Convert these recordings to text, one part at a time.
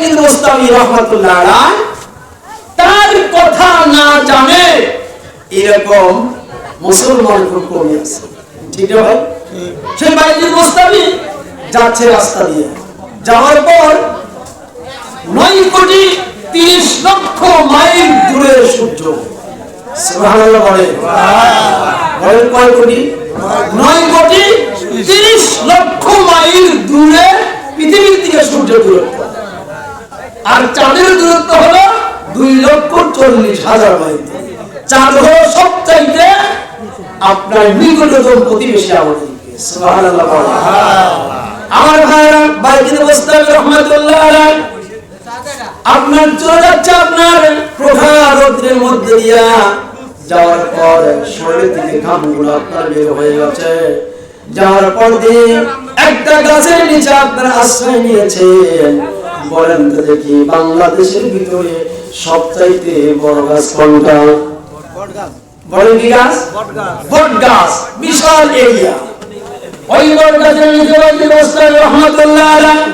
বাইজিদ বোস্তামি রাহমাতুল্লাহ আলাইহি তার কথা না জানে এরকম মুসলমান খুব কম আছে। ঠিক না ভাই? সেই বাইজিদ বোস্তামি যাচ্ছে রাস্তা দিয়ে, যাওয়ার পর 9,30,00,000 মাইল দূরে সূর্য। সুবহানাল্লাহ বলে। বলেন কয় কোটি? 9,30,00,000 মাইল দূরে পৃথিবীর থেকে সূর্য দূরত্ব। আর চাঁদের দূরত্ব হলো 2,40,000 মাইল। চাঁদ হলো সবচাইতে আপনার নিকটতম প্রতিবেশী আমাদের। সুবহানাল্লাহ বলে। আমার ভাইরা বাইজিদ বোস্তামি রাহমাতুল্লাহ আলাইহি আপনার চলে যাচ্ছে আপনার প্রখর রৌদ্রের মধ্যে দিয়া, যাওয়ার পর শরীর থেকে ঘামগুলো আপনার বের হয়ে গেছে। যাওয়ার পর দিন একটা গাছের নিচে আপনার আশ্রয় নিয়েছেন। বলেন তো দেখি বাংলাদেশের ভিতরে সবচাইতে বড় গাছ কোনটা? বলেন কি গাছ? বট গাছ। বিশাল এরিয়া। ওই বট গাছের নিচে বাইজিদ বোস্তামি রাহমাতুল্লাহ আলাইহি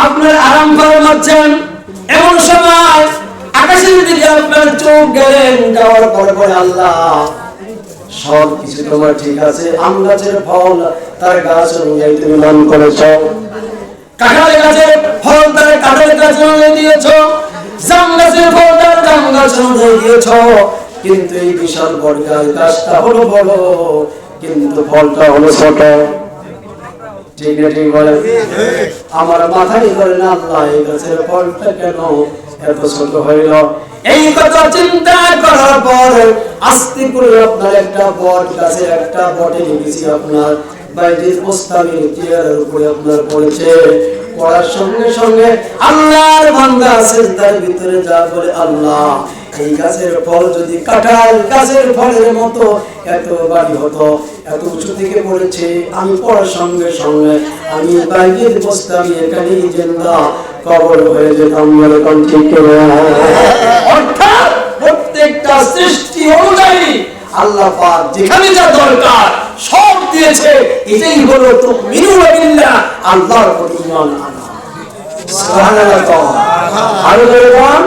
আপনার আরাম ফরমাচ্ছেন। এমন সময় আকাশের দিকে আপনার চোখ গেলেন, যাওয়ার পর পরে আল্লাহ সব কিছু তোমার ঠিক আছে। আম গাছের ফল তার গাছ অনুযায়ী তুমি দান করেছ, কাঁঠাল গাছের ফল তার কাঁঠাল গাছ অনুযায়ী দিয়েছ, জাম গাছের ফল তার জাম গাছ অনুযায়ী দিয়েছ। কিন্তু এই বিশাল বট গাছটা হলো বড়, কিন্তু ফলটা হলো ছোট। ঠিক না? ঠিক বলে। আমার মাথায় ধরে না আল্লাহ এই গাছের ফলটা কেন এত ছোট হইল? এই কথা চিন্তা করার পর আস্তে করে আপনার একটা বট গাছের একটা বটে লিখেছি আপনার বাইজিদ বোস্তামির চেয়ারের উপরে আপনার পড়েছে। পড়ার সঙ্গে সঙ্গে আল্লাহর বান্দা সিজদার ভিতরে যা বলে, আল্লাহ এই গাছের ফল যদি কাঁঠাল গাছের ফলের মতো এত বাড়ি হতো, এত উঁচু থেকে পড়েছে, আমি পড়ার সঙ্গে সঙ্গে আমি বাইজিদ বোস্তামি এখানেই জিন্দা কবর হয়ে যেতাম। এরকম ঠিক না? অর্থাৎ প্রত্যেকটা সৃষ্টি অনুযায়ী আল্লাহ পাক যেখানে যা দরকার সব দিয়েছে। এটাই হলো তুমিনুনা বিল্লাহ, আল্লাহর প্রতি ঈমান আনা। সুবহানাল্লাহ। আরো বলুন।